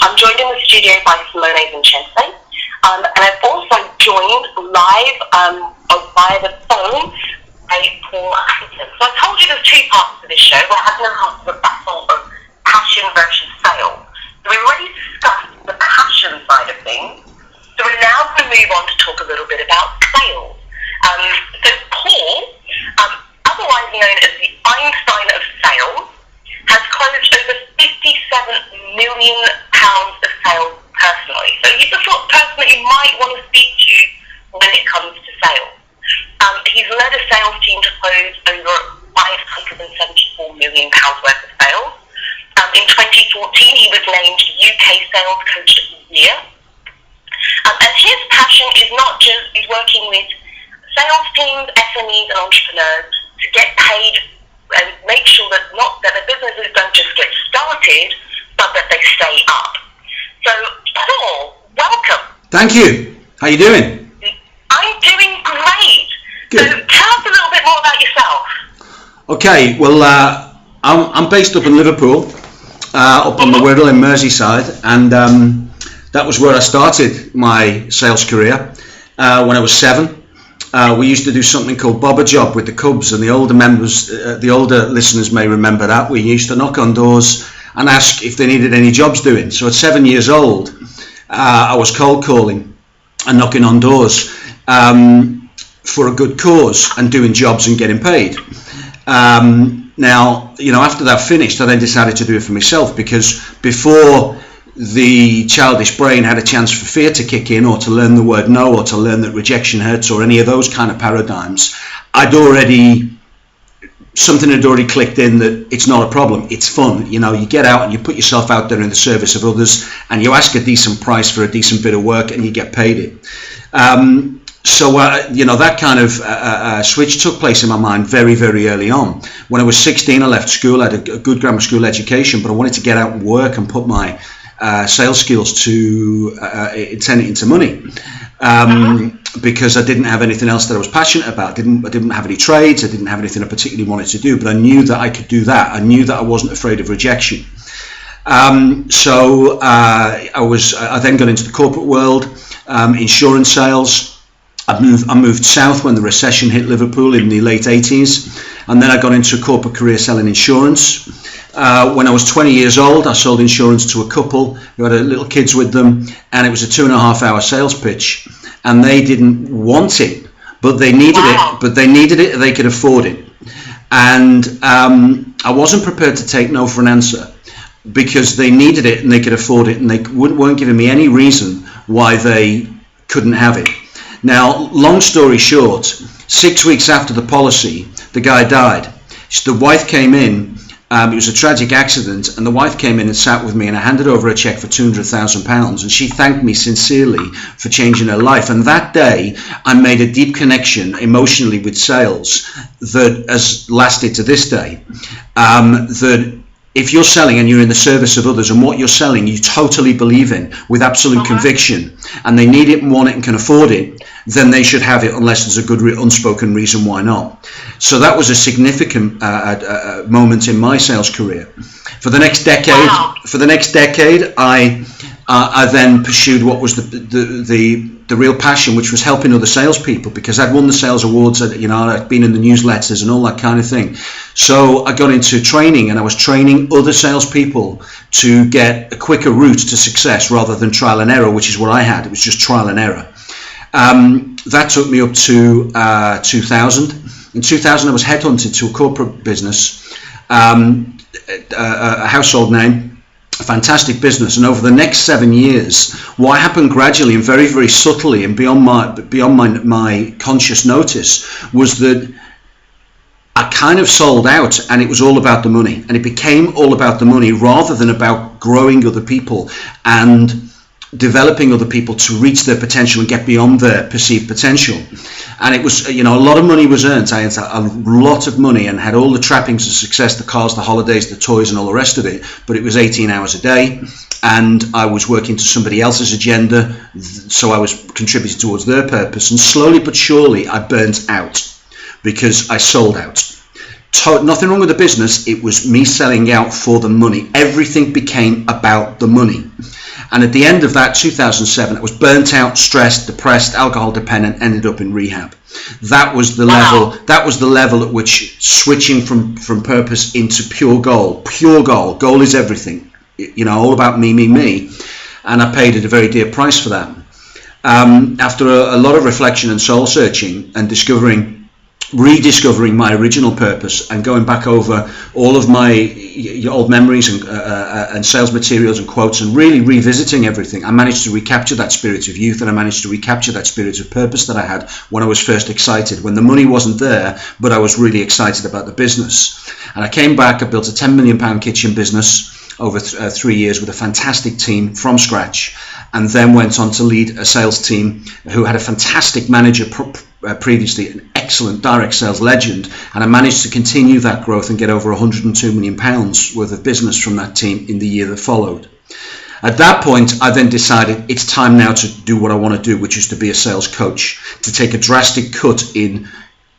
I'm joined in the studio by Simone Vincenzo, and I've also joined live via the phone by Paul Atkinson. So I told you there's two parts to this show. We're having a half of a battle of passion versus sales. So we've already discussed the passion side of things. So we're now going to move on to talk a little bit about sales. So Paul, otherwise known as the Einstein of sales, has closed over £57 million of sales personally. So he's the sort of person that you might want to speak to when it comes to sales. He's led a sales team to close over £574 million worth of sales. In 2014, he was named UK Sales Coach of the Year. And his passion is not just working with sales teams, SMEs and entrepreneurs to get paid and make sure that the businesses don't just get started, but that they stay up. So, Paul, welcome. Thank you. How are you doing? I'm doing great. Good. So tell us a little bit more about yourself. Okay, well, I'm based up in Liverpool, up on the Wirral in Merseyside, and that was where I started my sales career when I was 7. We used to do something called Bob a Job with the Cubs, and the older members, the older listeners may remember that. We used to knock on doors and ask if they needed any jobs doing. So at 7 years old, I was cold calling and knocking on doors for a good cause and doing jobs and getting paid. Now, after that finished, I then decided to do it for myself, because before the childish brain had a chance for fear to kick in, or to learn the word no, or to learn that rejection hurts, or any of those kind of paradigms, something had already clicked in that it's not a problem, it's fun. You get out and you put yourself out there in the service of others, and you ask a decent price for a decent bit of work, and you get paid it. That kind of switch took place in my mind very, very early on. When I was 16, I left school. I had a good grammar school education, but I wanted to get out and work and put my sales skills to turn it into money, because I didn't have anything else that I was passionate about. I didn't have any trades. I didn't have anything I particularly wanted to do, but I knew that I could do that. I knew that I wasn't afraid of rejection. I then got into the corporate world, insurance sales. I moved south when the recession hit Liverpool in the late 80s, and then I got into a corporate career selling insurance. When I was 20 years old, I sold insurance to a couple who had little kids with them, and it was a 2.5-hour sales pitch, and they didn't want it, but they needed it. But they needed it, they could afford it, and I wasn't prepared to take no for an answer, because they needed it and they could afford it, and they weren't giving me any reason why they couldn't have it. Now, long story short, 6 weeks after the policy, the guy died. The wife came in. It was a tragic accident, and the wife came in and sat with me, and I handed over a cheque for £200,000, and she thanked me sincerely for changing her life. And that day, I made a deep connection emotionally with sales that has lasted to this day. That if you're selling and you're in the service of others, and what you're selling you totally believe in with absolute conviction, and they need it and want it and can afford it, then they should have it, unless there's a good unspoken reason why not. So that was a significant moment in my sales career. For the next decade, I then pursued what was the real passion, which was helping other salespeople, because I'd won the sales awards, I'd been in the newsletters and all that kind of thing. So I got into training, and I was training other salespeople to get a quicker route to success rather than trial and error, which is what I had. It was just trial and error. That took me up to 2000. In 2000, I was headhunted to a corporate business, a household name, a fantastic business, and over the next 7 years, what happened gradually and very, very subtly and beyond my conscious notice was that I kind of sold out, and it was all about the money, and it became all about the money rather than about growing other people and developing other people to reach their potential and get beyond their perceived potential. And it was, a lot of money was earned. I had a lot of money and had all the trappings of success, the cars, the holidays, the toys and all the rest of it, but it was 18 hours a day, and I was working to somebody else's agenda, so I was contributing towards their purpose, and slowly but surely I burnt out because I sold out. Nothing wrong with the business. It was me selling out for the money. Everything became about the money. And at the end of that, 2007, I was burnt out, stressed, depressed, alcohol dependent, ended up in rehab. That was the level. That was the level at which switching from purpose into pure goal. Pure goal. Goal is everything. You know, all about me, me, me. And I paid a very dear price for that. After a lot of reflection and soul searching and rediscovering my original purpose and going back over all of my old memories and sales materials and quotes and really revisiting everything, I managed to recapture that spirit of youth, and I managed to recapture that spirit of purpose that I had when I was first excited, when the money wasn't there, but I was really excited about the business. And I came back, I built a £10 million kitchen business over 3 years with a fantastic team from scratch, and then went on to lead a sales team who had a fantastic manager previously, an excellent direct sales legend, and I managed to continue that growth and get over £102 million worth of business from that team in the year that followed. At that point, I then decided it's time now to do what I want to do, which is to be a sales coach, to take a drastic cut in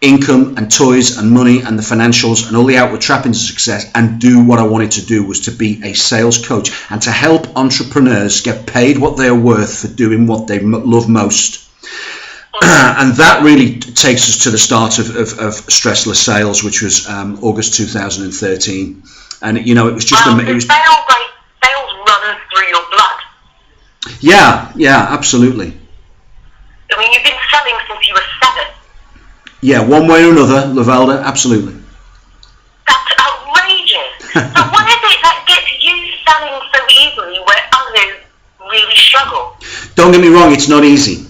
income and toys and money and the financials and all the outward trappings of success, and do what I wanted to do, was to be a sales coach and to help entrepreneurs get paid what they are worth for doing what they love most. And that really takes us to the start of Stressless Sales, which was August 2013. And you know, it was just sales runs through your blood. Yeah, absolutely. I mean, you've been selling since you were 7. Yeah, one way or another, Lavelda, absolutely. That's outrageous. So what is it that gets you selling so easily where others really struggle? Don't get me wrong, it's not easy.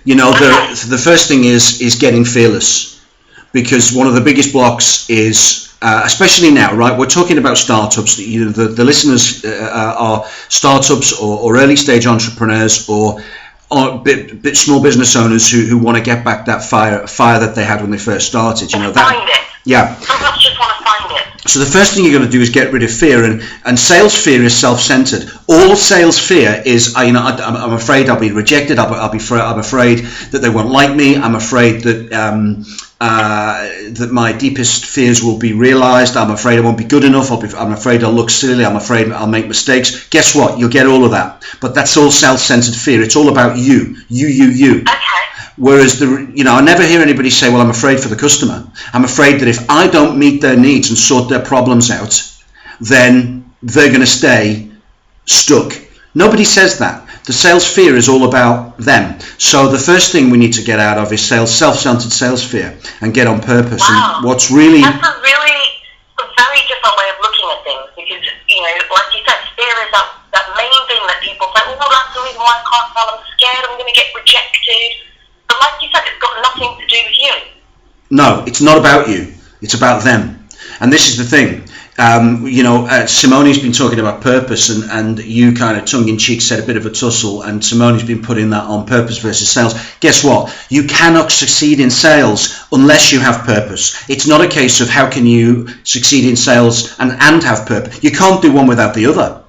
You know, the first thing is getting fearless, because one of the biggest blocks is, especially now, right? We're talking about startups. The listeners are startups or early stage entrepreneurs or bit small business owners who want to get back that fire that they had when they first started. You know that. Find it. Yeah. Some of us just want to find it. So the first thing you're going to do is get rid of fear, and sales fear is self-centered. All sales fear is, I'm afraid I'll be rejected. I'm afraid that they won't like me. I'm afraid that that my deepest fears will be realized. I'm afraid I won't be good enough. I'm afraid I'll look silly. I'm afraid I'll make mistakes. Guess what? You'll get all of that. But that's all self-centered fear. It's all about you. You. Okay. Whereas I never hear anybody say, well, I'm afraid for the customer. I'm afraid that if I don't meet their needs and sort their problems out, then they're going to stay stuck. Nobody says that. The sales fear is all about them. So the first thing we need to get out of is self-centered sales fear, and get on purpose. Wow. And what's really... That's a very different way of looking at things, because, like you said, fear is that main thing that people say, oh, that's the reason why I can't sell. I'm scared I'm going to get rejected. But like you said, it's got nothing to do with you. No, it's not about you. It's about them. And this is the thing. Simone's been talking about purpose, and you kind of tongue-in-cheek said a bit of a tussle, and Simone's been putting that on purpose versus sales. Guess what? You cannot succeed in sales unless you have purpose. It's not a case of how can you succeed in sales and have purpose. You can't do one without the other.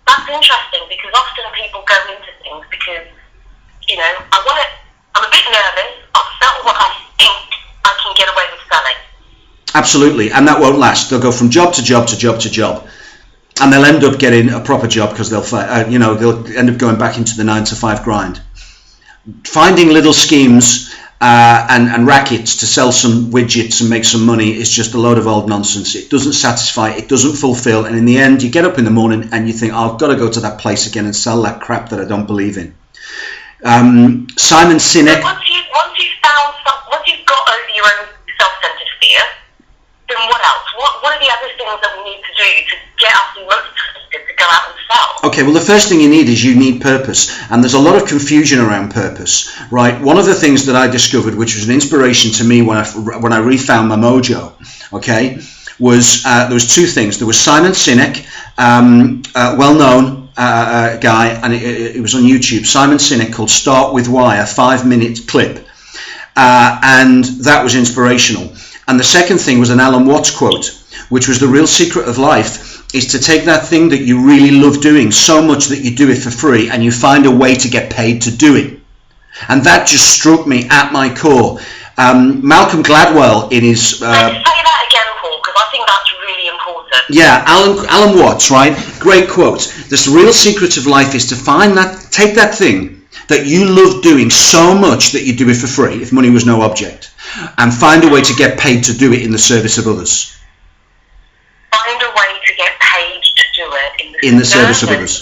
That's interesting, because often people go into things because, I'm a bit nervous. I'll sell what I think I can get away with selling. Absolutely, and that won't last. They'll go from job to job to job to job, and they'll end up getting a proper job because they'll end up going back into the 9-to-5 grind. Finding little schemes and rackets to sell some widgets and make some money is just a load of old nonsense. It doesn't satisfy, it doesn't fulfill, and in the end, you get up in the morning and you think, I've got to go to that place again and sell that crap that I don't believe in. Simon Sinek. Once you've got over your own self-centered fear, then what else? What are the other things that we need to do to get us motivated to go out and sell? Okay, well, the first thing you need purpose, and there's a lot of confusion around purpose, right? One of the things that I discovered, which was an inspiration to me when I refound my mojo, okay, was there was two things. There was Simon Sinek, well-known guy, and it was on YouTube. Simon Sinek, called "Start with Why," a 5-minute clip, and that was inspirational. And the second thing was an Alan Watts quote, which was, the real secret of life is to take that thing that you really love doing so much that you do it for free, and you find a way to get paid to do it. And that just struck me at my core. Malcolm Gladwell in his... say that again, Paul, because I think that's really important. Yeah, Alan Watts, right? Great quote. The real secret of life is to take that thing that you love doing so much that you do it for free, if money was no object, and find a way to get paid to do it in the service of others. Find a way to get paid to do it in the service of others.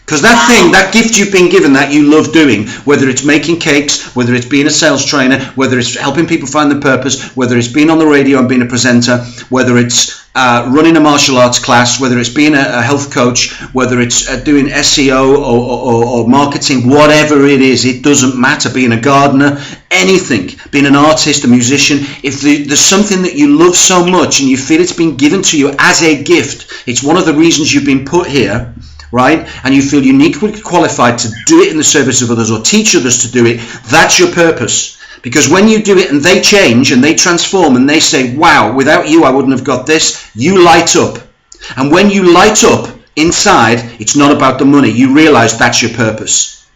Because that thing, that gift you've been given that you love doing, whether it's making cakes, whether it's being a sales trainer, whether it's helping people find their purpose, whether it's being on the radio and being a presenter, whether it's running a martial arts class, whether it's being a health coach, whether it's doing SEO or marketing, whatever it is, it doesn't matter. Being a gardener, anything, being an artist, a musician, if there's something that you love so much and you feel it's been given to you as a gift, it's one of the reasons you've been put here, right? And you feel uniquely qualified to do it in the service of others or teach others to do it, that's your purpose. Because when you do it and they change and they transform and they say, wow, without you I wouldn't have got this, you light up. And when you light up inside, it's not about the money. You realise that's your purpose.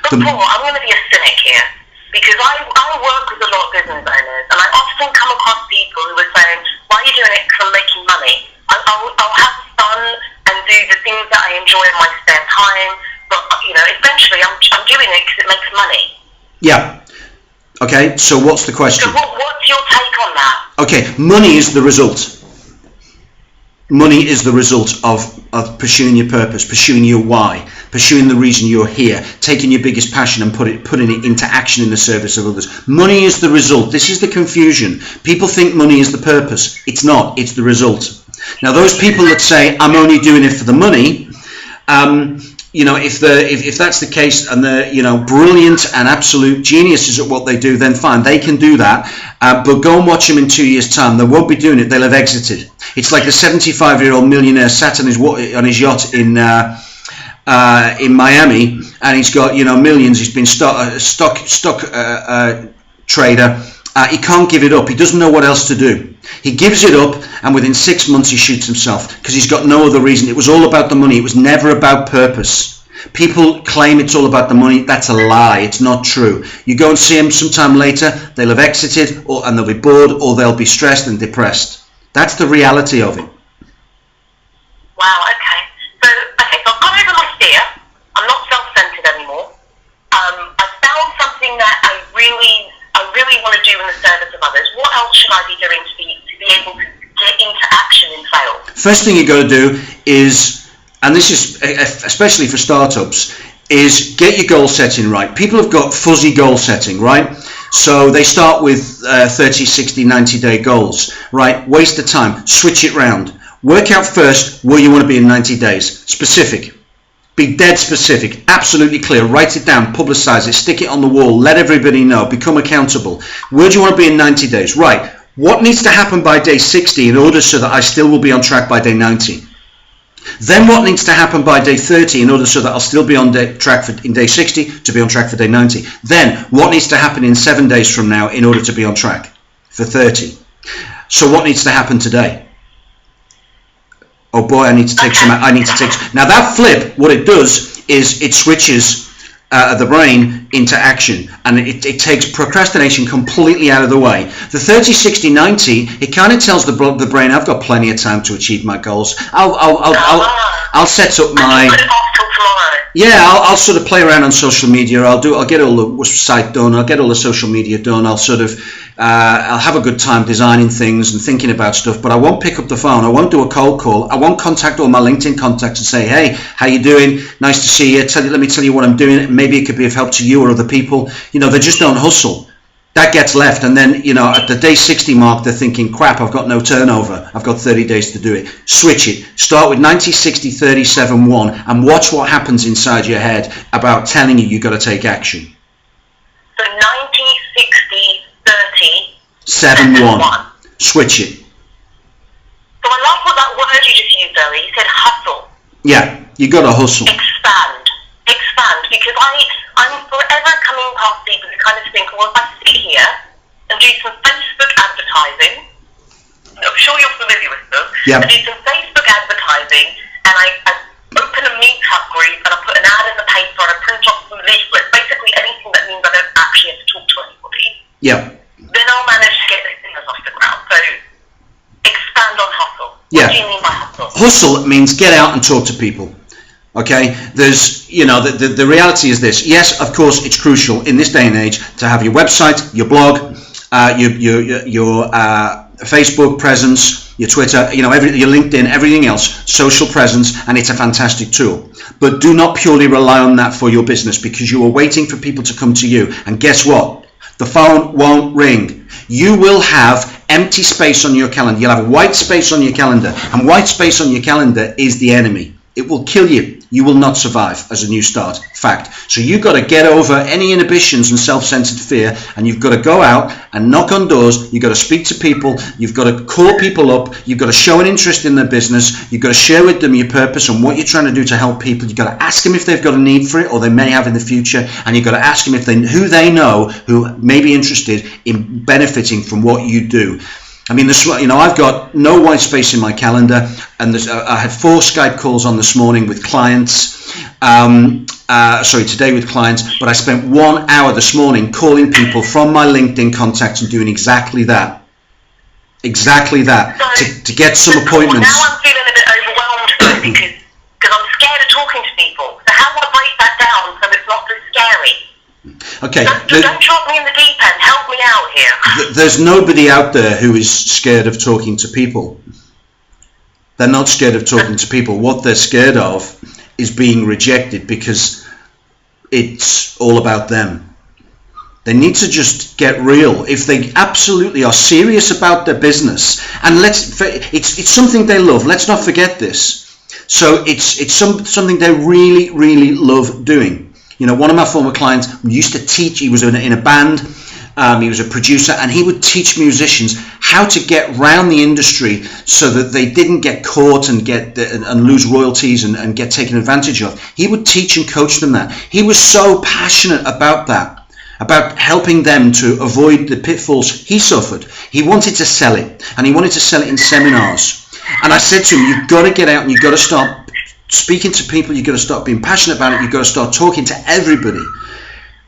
But Paul, I'm going to be a cynic here, because I work with a lot of business owners, and I often come across people who are saying, why are you doing it? Because I'm making money. I'll have fun and do the things that I enjoy in my spare time, but eventually I'm doing it because it makes money. Yeah. Okay, so what's the question? So what's your take on that? Okay, money is the result. Money is the result of pursuing your purpose, pursuing your why, pursuing the reason you're here, taking your biggest passion and putting it into action in the service of others. Money is the result. This is the confusion. People think money is the purpose. It's not. It's the result. Now, those people that say, I'm only doing it for the money, if that's the case and they're, brilliant and absolute geniuses at what they do, then fine, they can do that. But go and watch them in 2 years' time. They won't be doing it. They'll have exited. It's like the 75-year-old millionaire sat on his yacht in Miami, and he's got, millions. He's been stock trader. He can't give it up. He doesn't know what else to do. He gives it up, and within 6 months he shoots himself because he's got no other reason. It was all about the money. It was never about purpose. People claim it's all about the money. That's a lie. It's not true. You go and see them sometime later, they'll have exited, and they'll be bored, or they'll be stressed and depressed. That's the reality of it. Wow, okay. So I've got over my fear. I'm not self-centered anymore. I found something that I really want to do in the service of others. What else should I be doing to be able to get into action in sales? First thing you got to do is, and this is especially for startups, is get your goal setting right. People have got fuzzy goal setting, right? So they start with 30, 60, 90-day goals, right? Waste of time. Switch it round. Work out first where you want to be in 90 days. Specific. Be dead specific, absolutely clear, write it down, publicize it, stick it on the wall, let everybody know, become accountable. Where do you want to be in 90 days? Right, what needs to happen by day 60 in order so that I still will be on track by day 90? Then what needs to happen by day 30 in order so that I'll still be on track in day 60 to be on track for day 90? Then what needs to happen in 7 days from now in order to be on track for 30? So what needs to happen today? Oh boy, I need to take some. Now that flip, what it does is it switches the brain into action, and it takes procrastination completely out of the way. The 30, 60, 90, it kind of tells the brain, I've got plenty of time to achieve my goals. I'll set up my. Put it off till tomorrow. Yeah, I'll sort of play around on social media. I'll get all the site done. I'll get all the social media done. I'll have a good time designing things and thinking about stuff, but I won't pick up the phone. I won't do a cold call. I won't contact all my LinkedIn contacts and say, hey, how you doing? Nice to see you. Let me tell you what I'm doing. Maybe it could be of help to you or other people. They just don't hustle. That gets left, and then, at the day 60 mark, they're thinking, crap, I've got no turnover. I've got 30 days to do it. Switch it. Start with 90, 60, 30, 7, 1, and watch what happens inside your head about telling you you've got to take action. So 90, 60, 30, 7, 1. Switch it. So I love what that word you just used earlier. You said hustle. Yeah, you got to hustle. Expand, because I'm forever coming past people who kind of think, well, if I sit here and do some Facebook advertising, I'm sure you're familiar with them, yeah. I do some Facebook advertising, and I open a meetup group, and I put an ad in the paper, and I print off some leaflets, basically anything that means I don't actually have to talk to anybody. Yeah. hustle means get out and talk to people. Okay, there's, the reality is this. Yes, of course, it's crucial in this day and age to have your website, your blog, your Facebook presence, your Twitter, your LinkedIn, everything else, social presence, and it's a fantastic tool. But do not purely rely on that for your business, because you are waiting for people to come to you. And guess what? The phone won't ring. You will have empty space on your calendar. You'll have white space on your calendar, and white space on your calendar is the enemy. It will kill you. You will not survive as a new start. Fact. So you've got to get over any inhibitions and self-centered fear, and you've got to go out and knock on doors. You've got to speak to people. You've got to call people up. You've got to show an interest in their business. You've got to share with them your purpose and what you're trying to do to help people. You've got to ask them if they've got a need for it, or they may have in the future, and you've got to ask them who they know who may be interested in benefiting from what you do. I mean, I've got no white space in my calendar, and I had 4 Skype calls on this morning with clients. Today with clients, but I spent 1 hour this morning calling people from my LinkedIn contacts and doing exactly that. To get some appointments. Now I'm feeling a bit overwhelmed because I'm scared of talking to people. So how do I break that down so it's not so scary? Okay. Don't drop me in the deep end. Help me out here. There's nobody out there who is scared of talking to people. They're not scared of talking to people. What they're scared of is being rejected, because it's all about them. They need to just get real. If they absolutely are serious about their business, and it's something they love. Let's not forget this. So it's something they really, really love doing. One of my former clients used to teach. He was in a band. He was a producer, and he would teach musicians how to get round the industry so that they didn't get caught and lose royalties and get taken advantage of. He would teach and coach them that. He was so passionate about that, about helping them to avoid the pitfalls he suffered. He wanted to sell it, and he wanted to sell it in seminars. And I said to him, you've got to get out and you've got to start speaking to people. You've got to start being passionate about it. You've got to start talking to everybody.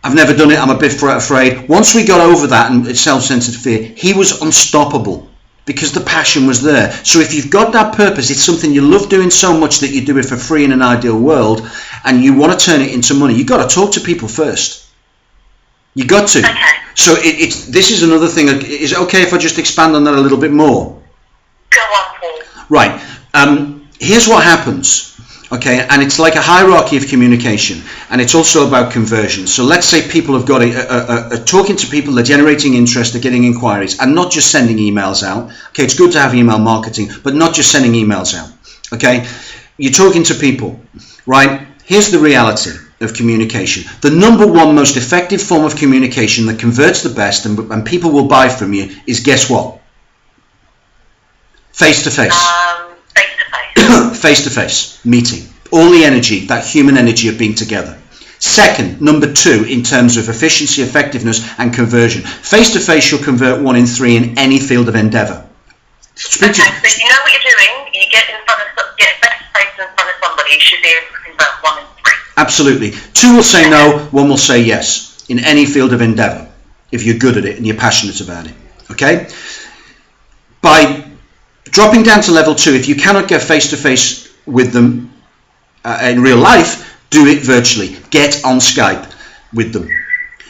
I've never done it. I'm a bit afraid. Once we got over that and self-centered fear, he was unstoppable because the passion was there. So if you've got that purpose, it's something you love doing so much that you do it for free in an ideal world, and you want to turn it into money, you've got to talk to people first. You got to. Okay. So this is another thing. Is it okay if I just expand on that a little bit more? Go on, Paul. Right. Here's what happens. Okay, and it's like a hierarchy of communication, and it's also about conversion. So let's say people have got talking to people, they're generating interest, they're getting inquiries, and not just sending emails out. Okay, it's good to have email marketing, but not just sending emails out. Okay, you're talking to people, right? Here's the reality of communication. The number one most effective form of communication that converts the best and people will buy from you is, guess what? Face-to-face. Face-to-face meeting. All the energy, that human energy of being together. Second, number 2, in terms of efficiency, effectiveness and conversion. Face-to-face, you'll convert 1 in 3 in any field of endeavour. So you know what you're doing, you get face-to-face in front of somebody, you should be able to convert 1 in 3. Absolutely. 2 will say no, 1 will say yes in any field of endeavour, if you're good at it and you're passionate about it. Okay? By dropping down to level 2, if you cannot get face-to-face with them in real life, do it virtually. Get on Skype with them.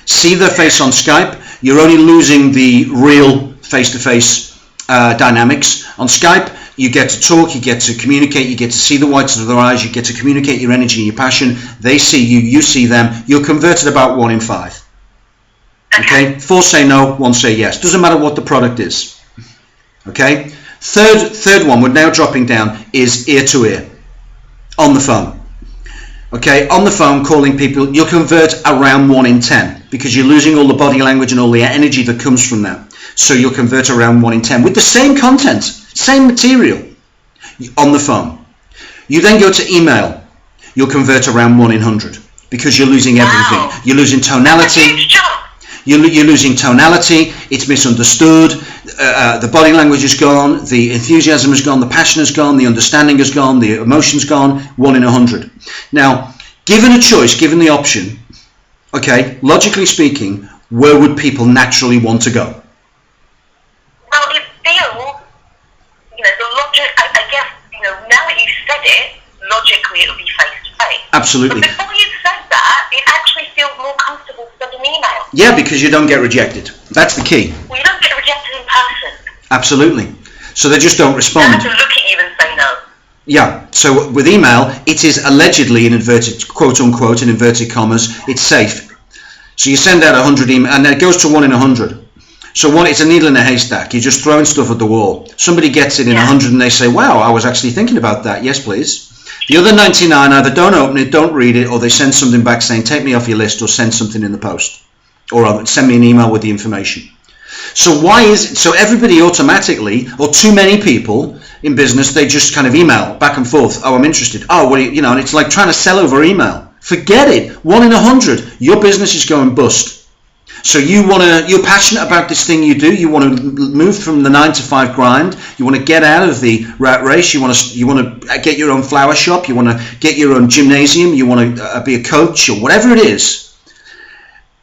See their face on Skype. You're only losing the real face-to-face dynamics. On Skype, you get to talk, you get to communicate, you get to see the whites of their eyes, you get to communicate your energy and your passion. They see you, you see them. You're converted about 1 in 5. Okay? 4 say no, 1 say yes. Doesn't matter what the product is. Okay? Third one, we're now dropping down, is ear to ear, on the phone. Okay, on the phone, calling people, you'll convert around 1 in 10 because you're losing all the body language and all the energy that comes from that. So you'll convert around 1 in 10 with the same content, same material on the phone. You then go to email, you'll convert around 1 in 100 because you're losing everything. Wow. You're losing tonality. You're losing tonality, it's misunderstood, the body language is gone, the enthusiasm is gone, the passion is gone, the understanding is gone, the emotion's gone, 1 in 100. Now, given a choice, given the option, okay, logically speaking, where would people naturally want to go? Well, it feels, the logic, I guess, now that you Absolutely. But before you said that, it actually feels more comfortable to send an email. Yeah, because you don't get rejected. That's the key. Well, you don't get rejected in person. Absolutely. So they just don't They respond. have to look at you and say no. Yeah, so with email, it is allegedly, in inverted, quote unquote, in inverted commas, it's safe. So you send out 100 emails, and then it goes to 1 in 100. So it's a needle in a haystack. You're just throwing stuff at the wall. Somebody gets it in 100 and they say, wow, I was actually thinking about that. Yes, please. The other 99 either don't open it, don't read it, or they send something back saying, take me off your list, or send something in the post. Or send me an email with the information. So so everybody automatically, or too many people in business, they just kind of email back and forth. Oh, I'm interested. Oh, well, and it's like trying to sell over email. Forget it. 1 in 100. Your business is going bust. So you're passionate about this thing you do. You want to move from the 9 to 5 grind. You want to get out of the rat race. You want to get your own flower shop. You want to get your own gymnasium. You want to be a coach or whatever it is.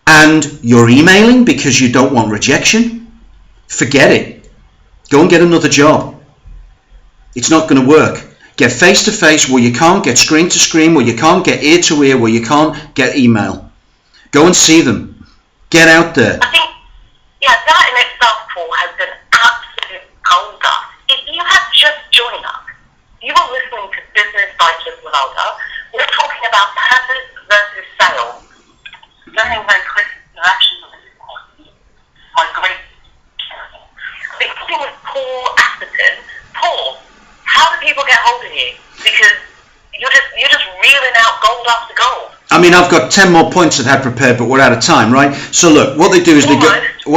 And you're emailing because you don't want rejection. Forget it. Go and get another job. It's not going to work. Get face to face where you can't, get screen to screen where you can't, get ear to ear where you can't, get email. Go and see them. Get out there. I think, that in itself, Paul, has been absolute gold dust. If you have just joined us, you are listening to Business Bites with Ronaldo. We're talking about purpose versus sales. Learning very quick directions of this. My great terrible. Speaking with Paul Atherton. Paul, how do people get hold of you? Because you're just reeling out gold after gold. I mean, I've got 10 more points that I had prepared, but we're out of time, right? So look, what they do is almost out of time, but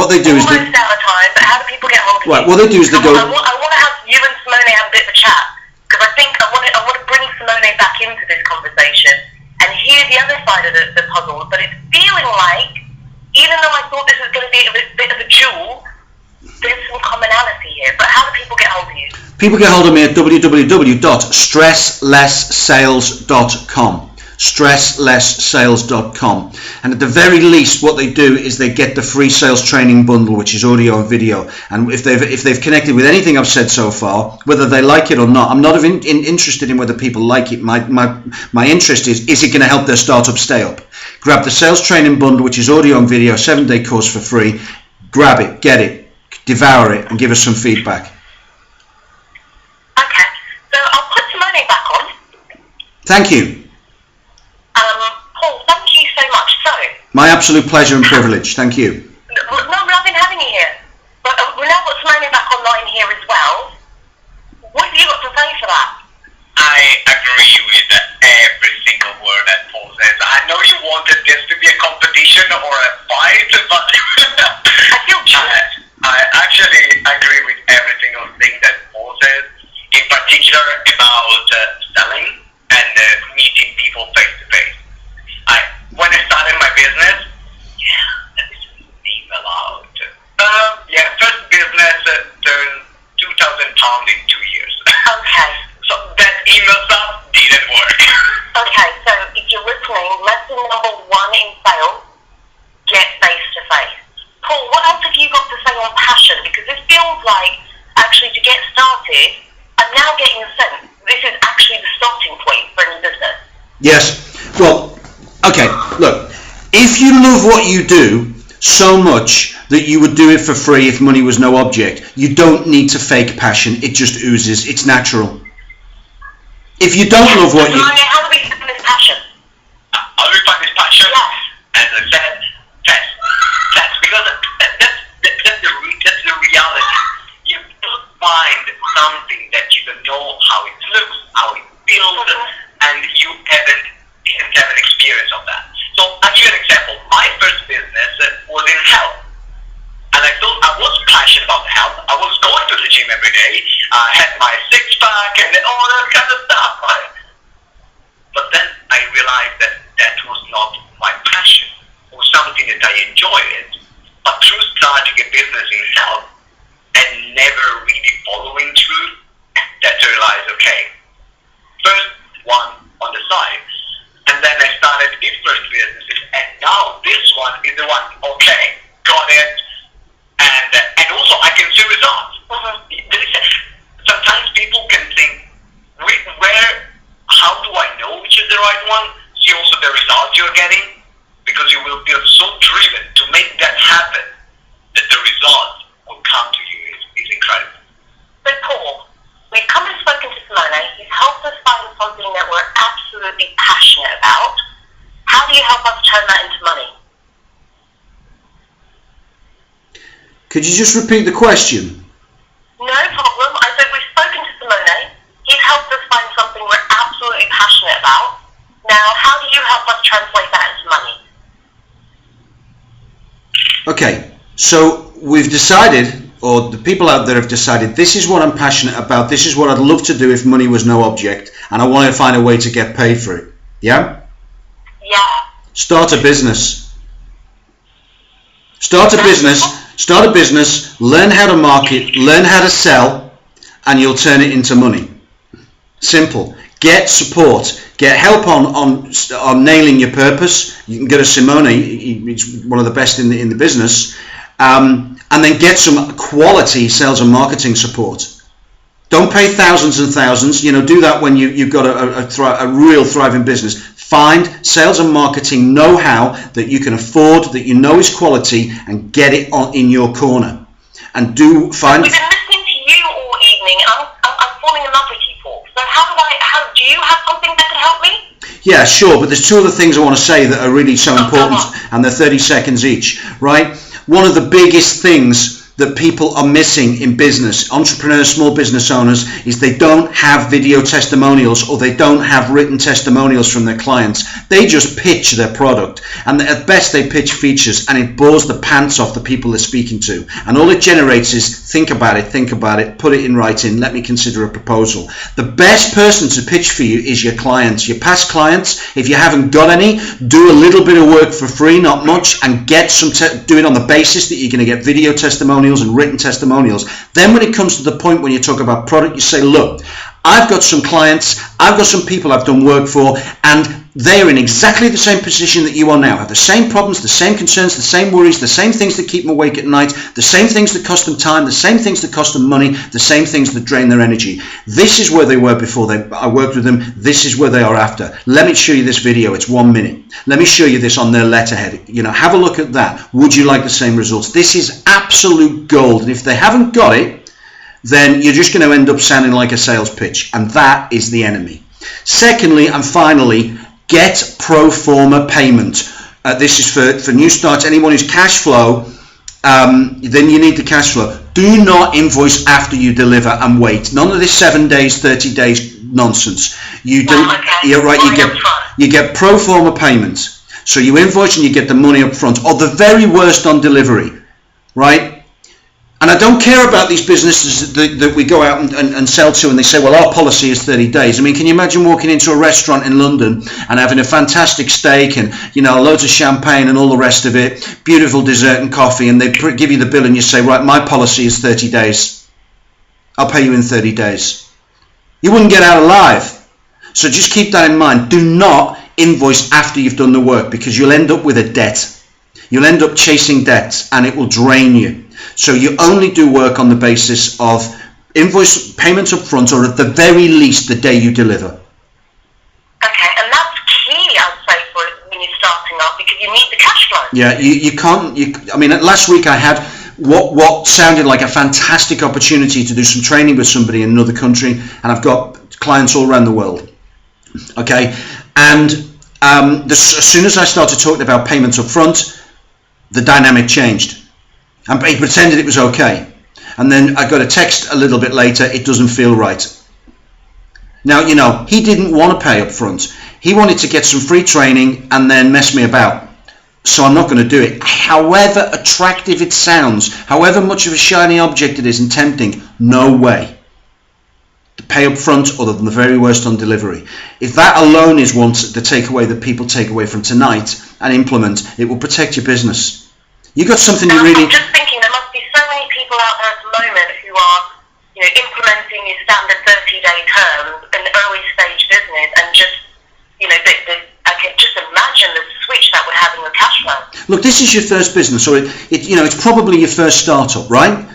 how do people get hold of you? Right, what they do is they go. I want to have you and Simone have a bit of a chat, because I think I want to bring Simone back into this conversation and hear the other side of the puzzle. But it's feeling like, even though I thought this was going to be a bit of a jewel, there's some commonality here. But how do people get hold of you? People get hold of me at www.stresslesssales.com. stresslesssales.com, and at the very least what they do is they get the free sales training bundle, which is audio and video. And if they've connected with anything I've said so far, whether they like it or not, I'm not interested in whether people like it. My interest is it going to help their startup stay up? Grab the sales training bundle, which is audio and video, 7-day course for free. Grab it, get it, devour it, and give us some feedback. Okay, so I'll put Simone back on. Thank you. Paul, thank you so much. So, my absolute pleasure and privilege. Thank you. No, I've been having you here. But we've now got Simone back online here as well. What have you got to say for that? I agree with every single word that Paul says. I know you wanted this to be a competition or a fight, but I feel jealous. I actually agree with every single thing that Paul says, in particular about selling and meeting people face to face. When I started my business, let me think about first business turned 2,000 pounds in 2 years. Okay. So that email stuff didn't work. Okay, so if you're listening, lesson number 1 in sales, get face to face. Paul, what else have you got to say on passion? Because this feels like, actually, to get started, I'm now getting a sense this is actually the starting point for any business. Yes. Well, okay, look, if you love what you do so much that you would do it for free if money was no object, you don't need to fake passion. It just oozes. It's natural. If you don't love what you... How do we find this passion? How do we find this passion? Yes. As I said, test. Because that's the reality. You don't find something that you don't know how it looks, how it feels, and you didn't have an experience of that. So I'll give you an example. My first business was in health. And I thought I was passionate about health. I was going to the gym every day. I had my six-pack and all that kind of stuff. But then I realized that was not my passion. It was something that I enjoyed. But through starting a business in health and never really following through, that I realized, okay, first one on the side. And then I started different businesses, and now this one is the one, okay, got it, and also I can see results. Sometimes people can think, how do I know which is the right one? see also the results you're getting, because you will feel so driven to make that happen that the result will come to you is incredible. So Paul, we've come and spoken to Simone. He's helped us find something that we're absolutely passionate about. How do you help us turn that into money? Could you just repeat the question? No problem. I said we've spoken to Simone. He's helped us find something we're absolutely passionate about. Now, how do you help us translate that into money? Okay, so we've decided, or the people out there have decided, this is what I'm passionate about, this is what I'd love to do if money was no object, and I want to find a way to get paid for it. Yeah? Yeah. Start a business. Start a business, learn how to market, learn how to sell, and you'll turn it into money. Simple. Get support. Get help on nailing your purpose. You can go to Simone. He's one of the best in the business. And then get some quality sales and marketing support. Don't pay thousands and thousands. Do that when you've got a real thriving business. Find sales and marketing know-how that you can afford, that you know is quality, and get it in your corner. And find. We've been listening to you all evening. I'm falling in love with you, Paul. So how do you have something that can help me? Yeah, sure, but there's two other things I want to say that are really so important, and they're 30 seconds each, right? One of the biggest things that people are missing in business, entrepreneurs, small business owners, is they don't have video testimonials, or they don't have written testimonials from their clients. They just pitch their product, and at best they pitch features, and it bores the pants off the people they're speaking to. And all it generates is, think about it, put it in writing, let me consider a proposal. The best person to pitch for you is your clients, your past clients. If you haven't got any, do a little bit of work for free, not much, and get some, do it on the basis that you're going to get video testimonials and written testimonials. Then when it comes to the point when you talk about product, you say, look, I've got some clients, I've got some people I've done work for, and they are in exactly the same position that you are now, have the same problems, the same concerns, the same worries, the same things that keep them awake at night, the same things that cost them time, the same things that cost them money, the same things that drain their energy. This is where they were before I worked with them. This is where they are after. Let me show you this video. It's 1 minute. Let me show you this on their letterhead. Have a look at that. Would you like the same results? This is absolute gold. And if they haven't got it, then you're just going to end up sounding like a sales pitch. And that is the enemy. Secondly, and finally, get pro forma payment. This is for new starts, anyone who's cash flow, then you need the cash flow. Do not invoice after you deliver and wait. None of this 7 days, 30 days nonsense. You get pro forma payment. So you invoice and you get the money up front, or the very worst on delivery, right? And I don't care about these businesses that we go out and sell to, and they say, well, our policy is 30 days. I mean, can you imagine walking into a restaurant in London and having a fantastic steak and, loads of champagne and all the rest of it, beautiful dessert and coffee, and they give you the bill and you say, right, my policy is 30 days. I'll pay you in 30 days. You wouldn't get out alive. So just keep that in mind. Do not invoice after you've done the work, because you'll end up with a debt. You'll end up chasing debts, and it will drain you. So you only do work on the basis of invoice payments up front, or at the very least the day you deliver. Okay, and that's key, I'd say, for when you're starting up, because you need the cash flow. Yeah, you can't. I mean, last week I had what sounded like a fantastic opportunity to do some training with somebody in another country, and I've got clients all around the world. Okay, and as soon as I started talking about payments up front, the dynamic changed. And he pretended it was okay. And then I got a text a little bit later, it doesn't feel right. Now, he didn't want to pay up front. He wanted to get some free training and then mess me about. So I'm not going to do it. However attractive it sounds, however much of a shiny object it is and tempting, no way. To pay up front, or the very worst on delivery. If that alone is the takeaway that people take away from tonight and implement, it will protect your business. You got something you really... I'm just thinking there must be so many people out there at the moment who are, implementing your standard 30-day terms in early stage business, and just, I can just imagine the switch that would have in your cash flow. Look, this is your first business, or it's probably your first startup, right?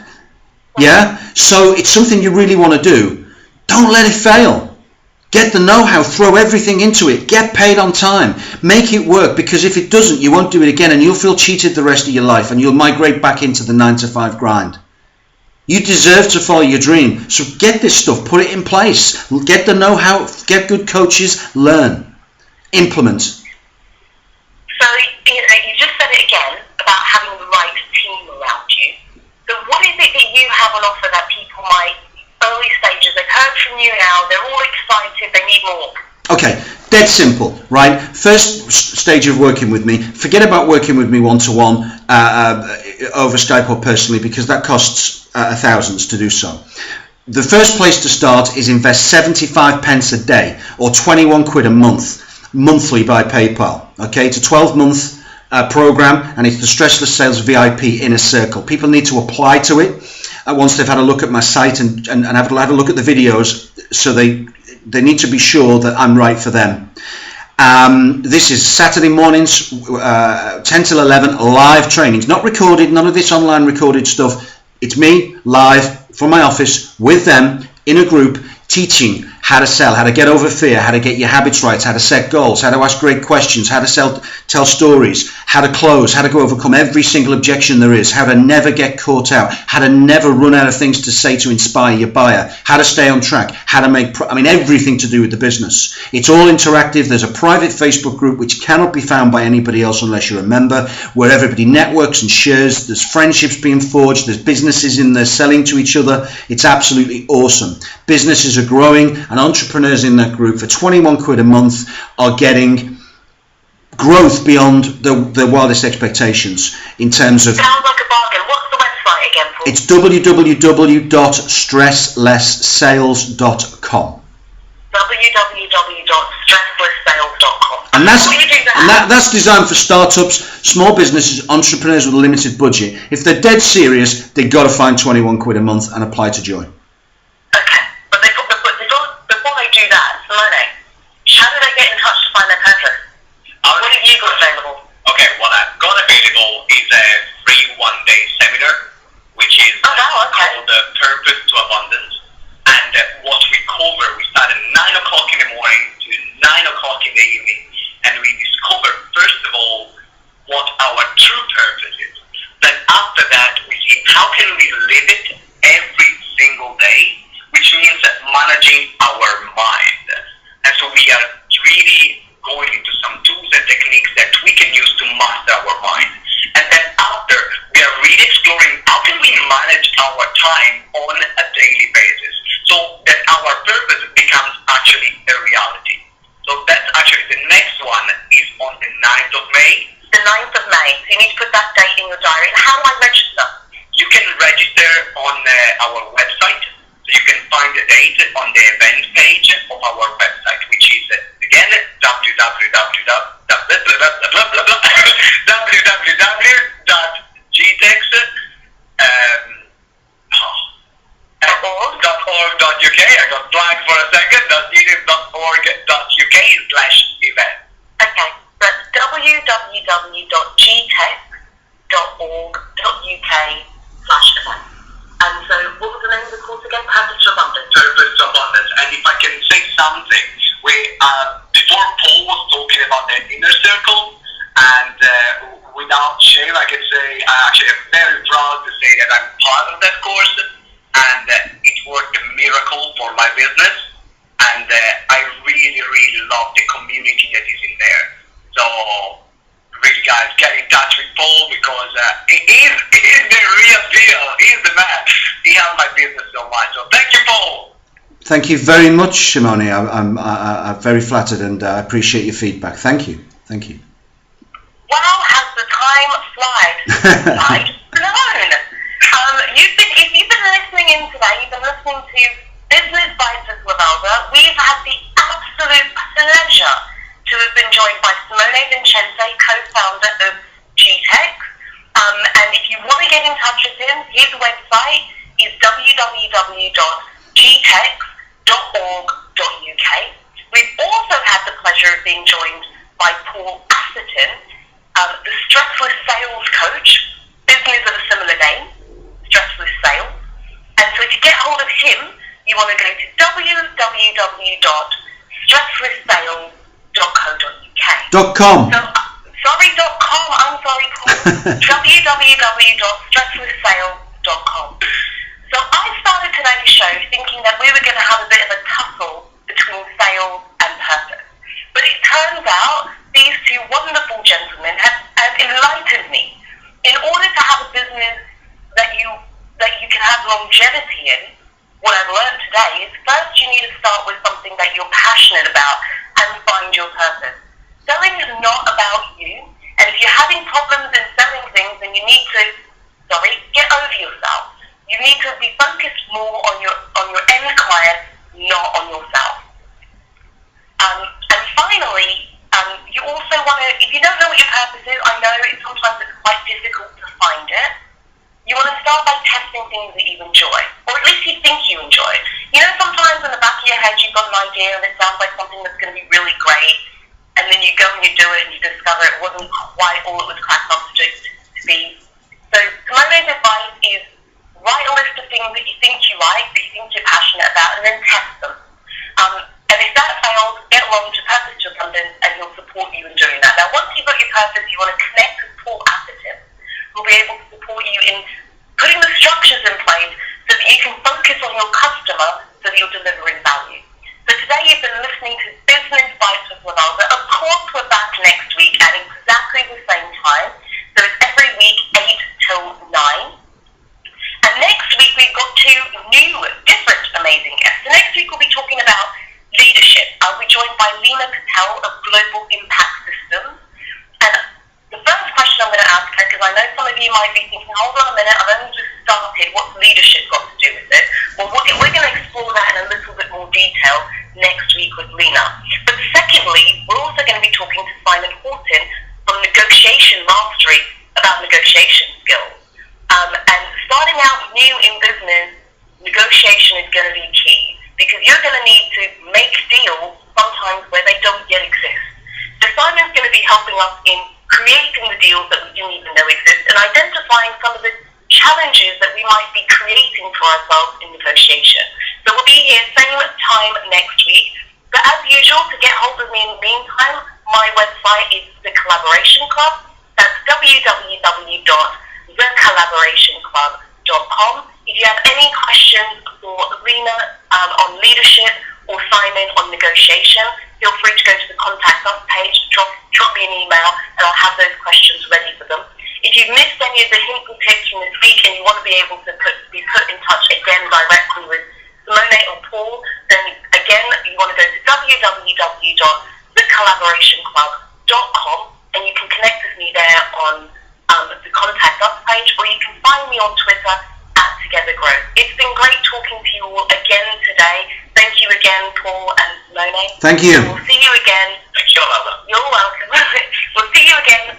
Yeah. So it's something you really want to do. Don't let it fail. Get the know-how, throw everything into it, get paid on time, make it work, because if it doesn't, you won't do it again and you'll feel cheated the rest of your life and you'll migrate back into the 9-to-5 grind. You deserve to follow your dream. So get this stuff, put it in place, get the know-how, get good coaches, learn, implement. So, you just said it again about having the right team around you. So what is it that you have on offer that people might, early stages, they've heard from you now, they're all excited, they need more? Okay, dead simple, right? First stage of working with me, forget about working with me one-to-one over Skype or personally, because that costs thousands to do so. The first place to start is invest 75 pence a day or 21 quid a month, monthly by PayPal. Okay, it's a 12-month program and it's the Stressless Sales VIP Inner Circle. People need to apply to it once they've had a look at my site and have a look at the videos, so they need to be sure that I'm right for them. This is Saturday mornings, 10 till 11, live trainings, not recorded, none of this online recorded stuff. It's me, live, from my office, with them, in a group, teaching how to sell, how to get over fear, how to get your habits right, how to set goals, how to ask great questions, how to tell stories, how to close, how to go overcome every single objection there is, how to never get caught out, how to never run out of things to say to inspire your buyer, how to stay on track, how to make, everything to do with the business. It's all interactive. There's a private Facebook group which cannot be found by anybody else unless you're a member, where everybody networks and shares. There's friendships being forged. There's businesses in there selling to each other. It's absolutely awesome. Businesses are growing, and entrepreneurs in that group for 21 quid a month are getting growth beyond the wildest expectations in terms of... Sounds like a bargain. What's the website again, Paul? It's www.stresslesssales.com. www.stresslesssales.com. And that's designed for startups, small businesses, entrepreneurs with a limited budget. If they're dead serious, they've got to find 21 quid a month and apply to join. Do that, Simone. How do they get in touch to find their purpose? What have you got available? Okay, what I've got available is a free one-day seminar, which is called Purpose to Abundance. And what we cover, we start at 9 o'clock in the morning to 9 o'clock in the evening, and we discover, first of all, what our true purpose is. Then after that, we see how can we live it every single day, which means managing our mind. And so we are really going into some tools and techniques that we can use to master our mind. And then after, we are really exploring how can we manage our time on a daily basis so that our purpose becomes actually a reality. So that's actually the next one is on the 9th of May. The 9th of May. So you need to put that date in your diary. And how do I register? You can register on our website. So you can find the date on the event page of our website, which is, again, www.gtex.org.uk. I got blank for a second. .org.uk/event. Okay, that's www.gtex.org.uk/event. And so, what was the name of the course again? Purpose to Abundance. Purpose to Abundance. And if I can say something, before Paul was talking about the inner circle, and without shame, I can say I'm very proud to say that I'm part of that course, and it worked a miracle for my business, and I really, really love the community that is in there. So, really, guys, get in touch with Paul, because he's the real deal. He's the man. He helped my business so much. So thank you, Paul. Thank you very much, Simone. I'm very flattered, and I appreciate your feedback. Thank you. Thank you. Wow, has the time flown? If you've been listening in today, you've been listening to Business Bites with Lavalda. We've had the absolute pleasure to have been joined by Simone Vincenzi, co-founder of GTEX. And if you want to get in touch with him, his website is www.gtex.org.uk. We've also had the pleasure of being joined by Paul Asserton, the Stressless Sales Coach, business of a similar name, Stressless Sales. And so to get hold of him, you want to go to www.stresslesssales.com. stresslesssales.co.uk. .com. So, sorry, .com, I'm sorry, Paul. www.stresslesssales.com. So I started today's show thinking that we were going to have a bit of a tussle between sales and purpose. But it turns out these two wonderful gentlemen have enlightened me. In order to have a business that you can have longevity in, what I've learned today is first you need to start with something that you're passionate about and find your purpose. Selling is not about you, and if you're having problems in selling things, then you need to, get over yourself. You need to be focused more on your end client, not on yourself. And finally, you also want to, if you don't know what your purpose is, I know sometimes it's quite difficult to find it. You want to start by testing things that you enjoy, or at least you think you enjoy. You know, sometimes in the back of your head you've got an idea and it sounds like something that's going to be really great, and then you go and you do it and you discover it wasn't quite all it was cracked up to be. So Simone's advice is write a list of things that you think you like, that you think you're passionate about, and then test them. And if that fails, get along to Purpose to Abundance, and he'll support you in doing that. Now, once you've got your purpose, you want to connect with Paul Atherton, who'll be able to support you in putting the structures in place so that you can focus on your customer so that you're delivering value. So today you've been listening to Business Bites with Ronaldo. Of course, we're back next week at exactly the same time. So it's every week, 8 till 9. And next week we've got two new, different, amazing guests. So next week we'll be talking about leadership. I'll be joined by Lena Patel of Global Impact Systems. And the first question I'm going to ask her, because I know some of you might be thinking, hold on a minute, I've only just started, what's leadership got to do with it? Well, we're going to explore that in a little bit more detail next week with Lena. But secondly, we're also going to be talking to Simon Horton from Negotiation Mastery about negotiation skills. And starting out new in business, negotiation is going to be key, because you're going to need to make deals sometimes where they don't yet exist. So Simon's going to be helping us in creating the deals that we didn't even know exist and identifying some of the challenges that we might be creating for ourselves in negotiation. So we'll be here same time next week. But as usual, to get hold of me in the meantime, my website is The Collaboration Club. That's www.thecollaborationclub.com. If you have any questions for Lena on leadership or Simon on negotiation, feel free to go to the Contact Us page, drop me an email, and I'll have those questions ready for them. If you've missed any of the hints and tips from this week and you want to be able to be put in touch again directly with Simone or Paul, then again, you want to go to www.thecollaborationclub.com, and you can connect with me there on the Contact Us page, or you can find me on Twitter @Together Grow. It's been great talking to you all again today. Thank you again, Paul and Simone. Thank you. We'll see you again. Thank you, Ronaldo. You're welcome. We'll see you again